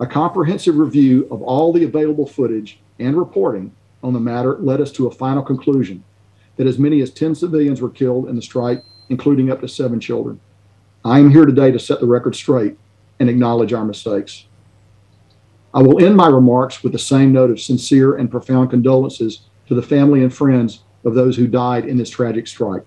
A comprehensive review of all the available footage and reporting on the matter led us to a final conclusion that as many as 10 civilians were killed in the strike, including up to 7 children. I am here today to set the record straight and acknowledge our mistakes. I will end my remarks with the same note of sincere and profound condolences to the family and friends of those who died in this tragic strike.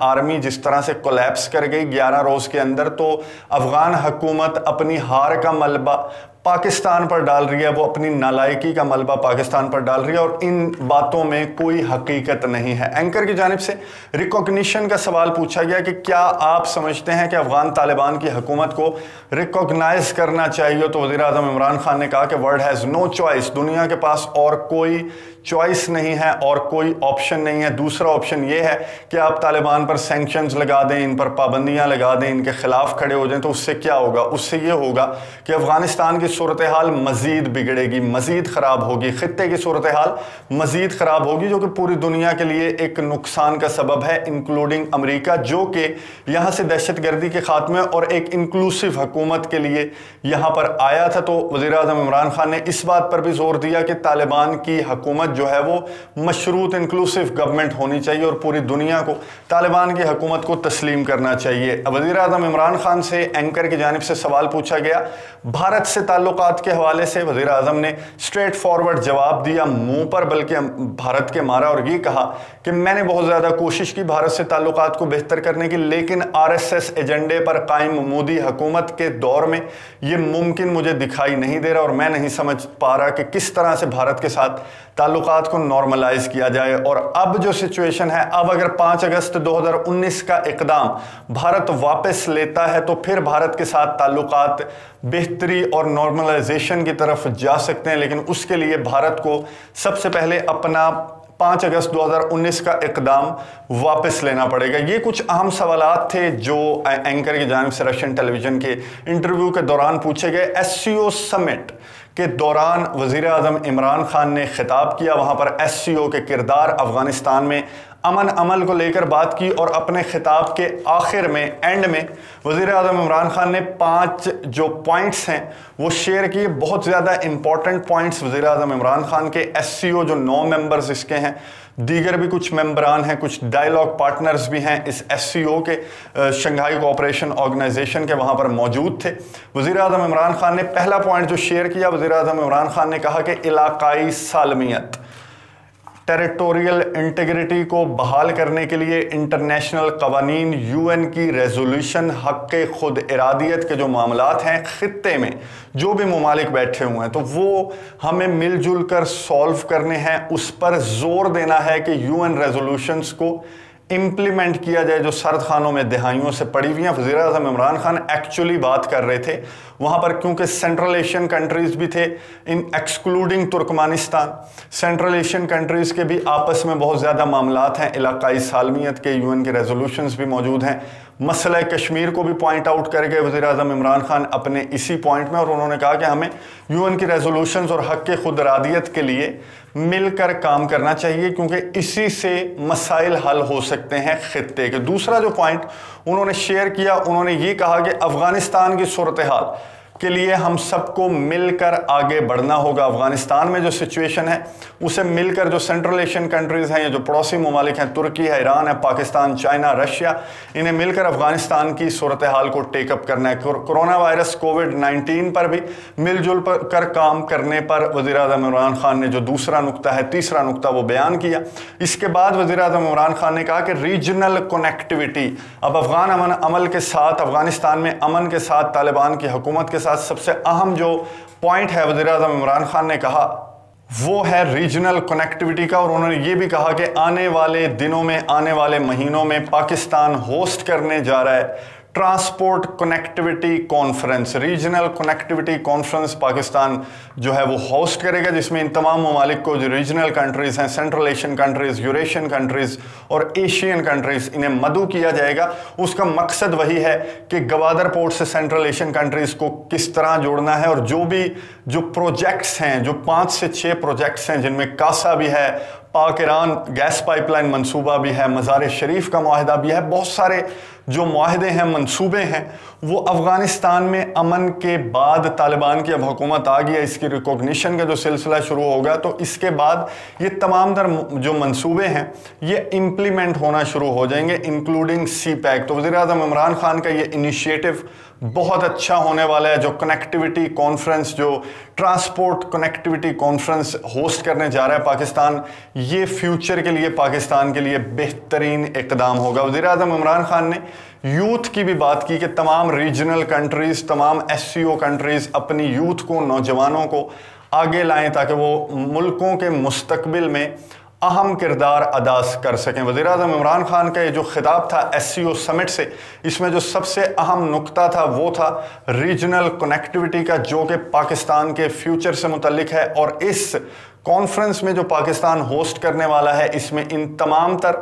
Army جس طرح سے collapse کر گئی 11 روز کے اندر، تو افغان حکومت اپنی ہار کا ملبہ پاکستان پر ڈال رہی ہے، وہ اپنی نالائکی کا ملبہ پاکستان پر ڈال رہی ہے، اور ان باتوں میں کوئی حقیقت نہیں ہے۔ اینکر کی جانب سے ریکوگنیشن کا سوال پوچھا گیا کہ کیا آپ سمجھتے ہیں کہ افغان طالبان کی حکومت کو ریکوگنائز کرنا چاہیے، تو وزیر اعظم عمران خان نے کہا کہ ورلڈ ہیز نو چوائس، دنیا کے پاس اور کوئی چوائس نہیں ہے اور کوئی آپشن نہیں ہے۔ دوسرا آپشن یہ ہے کہ آپ طالبان پر سینکشنز لگا دیں، ان پر پابندیاں لگا دیں، ان کے خلاف کھڑے ہو جائیں، تو اس سے کیا ہوگا؟ اس سے یہ ہوگا کہ افغانستان کی صورتحال مزید بگڑے گی، مزید خراب ہوگی، خطے کی صورتحال مزید خراب ہوگی، جو کہ پوری دنیا کے لیے ایک نقصان کا سبب ہے، انکلوڈنگ امریکہ، جو کہ یہاں سے دہشت گردی کے خاتمے اور ایک انکلوسیو حکومت کے لیے یہاں پر آیا تھا۔ تو وزیر اعظم عمران خان نے اس بات پر بھی زور دیا کہ طالبان کی حکومت جو ہے وہ مشروط انکلوسیو گورنمنٹ ہونی چاہیے اور پوری دنیا کو طالبان کی حکومت کو تسلیم کرنا چاہیے۔ وزیر اعظم عمران خان سے اینکر کی جانب سے سوال پوچھا گیا بھارت سے تعلقات کے حوالے سے، وزیر اعظم نے اسٹریٹ فارورڈ جواب دیا، منہ پر بلکہ بھارت کے مارا، اور یہ کہا کہ میں نے بہت زیادہ کوشش کی بھارت سے تعلقات کو بہتر کرنے کی، لیکن RSS ایجنڈے پر قائم مودی حکومت کے دور میں یہ ممکن مجھے دکھائی نہیں دے رہا، اور میں نہیں سمجھ پا رہا کہ کس طرح سے بھارت کے ساتھ تعلقات کو نارملائز کیا جائے۔ اور اب جو سچویشن ہے، اب اگر 5 اگست 2019 کا اقدام بھارت واپس لیتا ہے تو پھر بھارت کے ساتھ تعلقات بہتری اور نارملائزیشن کی طرف جا سکتے ہیں، لیکن اس کے لیے بھارت کو سب سے پہلے اپنا 5 اگست 2019 کا اقدام واپس لینا پڑے گا۔ یہ کچھ اہم سوالات تھے جو اینکر کی جانب سے رشین ٹیلی ویژن کے انٹرویو کے دوران پوچھے گئے۔ SCO سمٹ کے دوران وزیر اعظم عمران خان نے خطاب کیا، وہاں پر SCO کے کردار، افغانستان میں امن عمل کو لے کر بات کی، اور اپنے خطاب کے آخر میں اینڈ میں وزیر اعظم عمران خان نے 5 جو پوائنٹس ہیں وہ شیئر کیے، بہت زیادہ امپورٹنٹ پوائنٹس وزیر اعظم عمران خان کے۔ SCO جو 9 ممبرز اس کے ہیں، دیگر بھی کچھ ممبران ہیں، کچھ ڈائیلاگ پارٹنرز بھی ہیں اس SCO کے، شنگھائی کوآپریشن آرگنائزیشن کے، وہاں پر موجود تھے۔ وزیر اعظم عمران خان نے پہلا پوائنٹ جو شیئر کیا، وزیر اعظم عمران خان نے کہا کہ علاقائی سالمیت، ٹیریٹوریل انٹیگریٹی کو بحال کرنے کے لیے انٹرنیشنل قوانین، UN کی ریزولوشن، حق خود ارادیت کے جو معاملات ہیں خطے میں، جو بھی ممالک بیٹھے ہوئے ہیں، تو وہ ہمیں مل جل کر سولو کرنے ہیں، اس پر زور دینا ہے کہ UN ریزولوشنز کو امپلیمنٹ کیا جائے جو سرد خانوں میں دہائیوں سے پڑی ہوئی ہیں۔ وزیر اعظم عمران خان ایکچولی بات کر رہے تھے وہاں پر، کیونکہ سینٹرل ایشین کنٹریز بھی تھے، ان excluding Turkmenistan, central Asian countries کے بھی آپس میں بہت زیادہ معاملات ہیں، علاقائی سالمیت کے UN کے ریزولوشنز بھی موجود ہیں۔ مسئلہ کشمیر کو بھی پوائنٹ آؤٹ کر گئے وزیر اعظم عمران خان اپنے اسی پوائنٹ میں، اور انہوں نے کہا کہ ہمیں UN کی ریزولوشنز اور حق خود ارادیت کے لیے مل کر کام کرنا چاہیے، کیونکہ اسی سے مسائل حل ہو سکتے ہیں خطے کے۔ دوسرا جو پوائنٹ انہوں نے شیئر کیا، انہوں نے یہ کہا کہ افغانستان کی صورتحال کے لیے ہم سب کو مل کر آگے بڑھنا ہوگا۔ افغانستان میں جو سچویشن ہے اسے مل کر، جو سینٹرل ایشین کنٹریز ہیں یا جو پڑوسی ممالک ہیں، ترکی ہے، ایران ہے، پاکستان، چائنا، رشیا، انہیں مل کر افغانستان کی صورتحال کو ٹیک اپ کرنا ہے۔ کورونا وائرس کووڈ-19 پر بھی مل جل کر کام کرنے پر وزیر اعظم عمران خان نے جو دوسرا نقطہ ہے، تیسرا نقطہ وہ بیان کیا۔ اس کے بعد وزیر اعظم عمران خان نے کہا کہ ریجنل کنیکٹیوٹی، اب افغان امن عمل کے ساتھ، افغانستان میں امن کے ساتھ، طالبان کی حکومت کے ساتھ سب سے اہم جو پوائنٹ ہے وزیر اعظم عمران خان نے کہا وہ ہے ریجنل کنیکٹیوٹی کا، اور انہوں نے یہ بھی کہا کہ آنے والے دنوں میں، آنے والے مہینوں میں پاکستان ہوسٹ کرنے جا رہا ہے transport connectivity conference, regional connectivity conference Pakistan جو ہے وہ ہوسٹ کرے گا، جس میں ان تمام ممالک کو، جو ریجنل کنٹریز ہیں، central Asian countries, Eurasian countries اور ایشین کنٹریز، انہیں مدعو کیا جائے گا۔ اس کا مقصد وہی ہے کہ گوادر پورٹ سے سینٹرل ایشین کنٹریز کو کس طرح جوڑنا ہے، اور جو پروجیکٹس ہیں، جو 5 سے 6 پروجیکٹس ہیں، جن میں کاسا بھی ہے، پاک ایران گیس پائپ لائن منصوبہ بھی ہے، مزار شریف کا معاہدہ بھی ہے، بہت سارے جو معاہدے ہیں، منصوبے ہیں، وہ افغانستان میں امن کے بعد طالبان کی اب حکومت آ گئی ہے، اس کی ریکوگنیشن کا جو سلسلہ شروع ہوگا تو اس کے بعد یہ تمام تر جو منصوبے ہیں یہ امپلیمنٹ ہونا شروع ہو جائیں گے، انکلوڈنگ سی پیک۔ تو وزیر اعظم عمران خان کا یہ انیشیٹو بہت اچھا ہونے والا ہے، جو کنیکٹیوٹی کانفرنس، جو ٹرانسپورٹ کنیکٹیوٹی کانفرنس ہوسٹ کرنے جا رہا ہے پاکستان، یہ فیوچر کے لیے پاکستان کے لیے بہترین اقدام ہوگا۔ وزیر اعظم عمران خان نے یوتھ کی بھی بات کی کہ تمام ریجنل کنٹریز، تمام SCO کنٹریز اپنی یوتھ کو، نوجوانوں کو آگے لائیں تاکہ وہ ملکوں کے مستقبل میں اہم کردار ادا کر سکیں۔ وزیر اعظم عمران خان کا یہ جو خطاب تھا SCO سمٹ سے، اس میں جو سب سے اہم نقطہ تھا وہ تھا ریجنل کنیکٹیوٹی کا، جو کہ پاکستان کے فیوچر سے متعلق ہے، اور اس کانفرنس میں جو پاکستان ہوسٹ کرنے والا ہے اس میں ان تمام تر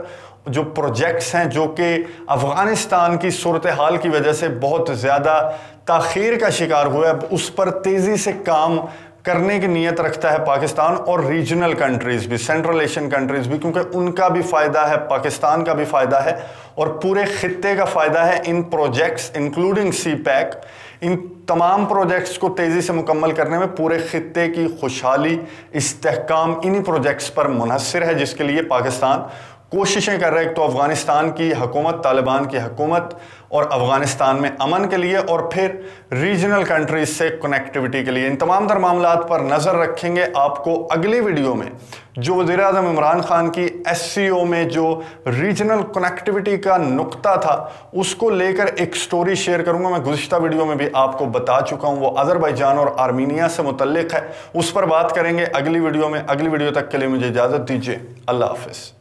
جو پروجیکٹس ہیں جو کہ افغانستان کی صورتحال کی وجہ سے بہت زیادہ تاخیر کا شکار ہوا ہے، اس پر تیزی سے کام کرنے کی نیت رکھتا ہے پاکستان، اور ریجنل کنٹریز بھی، سینٹرل ایشین کنٹریز بھی، کیونکہ ان کا بھی فائدہ ہے، پاکستان کا بھی فائدہ ہے اور پورے خطے کا فائدہ ہے ان پروجیکٹس انکلوڈنگ سی پیک۔ ان تمام پروجیکٹس کو تیزی سے مکمل کرنے میں پورے خطے کی خوشحالی، استحکام انہی پروجیکٹس پر منحصر ہے، جس کے لیے پاکستان کوششیں کر رہے ہیں۔ تو افغانستان کی حکومت، طالبان کی حکومت، اور افغانستان میں امن کے لیے، اور پھر ریجنل کنٹریز سے کنیکٹیوٹی کے لیے، ان تمام تر معاملات پر نظر رکھیں گے۔ آپ کو اگلی ویڈیو میں جو وزیر اعظم عمران خان کی SCO میں جو ریجنل کنیکٹیوٹی کا نقطہ تھا اس کو لے کر ایک سٹوری شیئر کروں گا۔ میں گزشتہ ویڈیو میں بھی آپ کو بتا چکا ہوں، وہ آذربائیجان اور آرمینیا سے متعلق ہے، اس پر بات کریں گے اگلی ویڈیو میں۔ اگلی ویڈیو تک کے لیے مجھے اجازت دیجیے، اللہ حافظ۔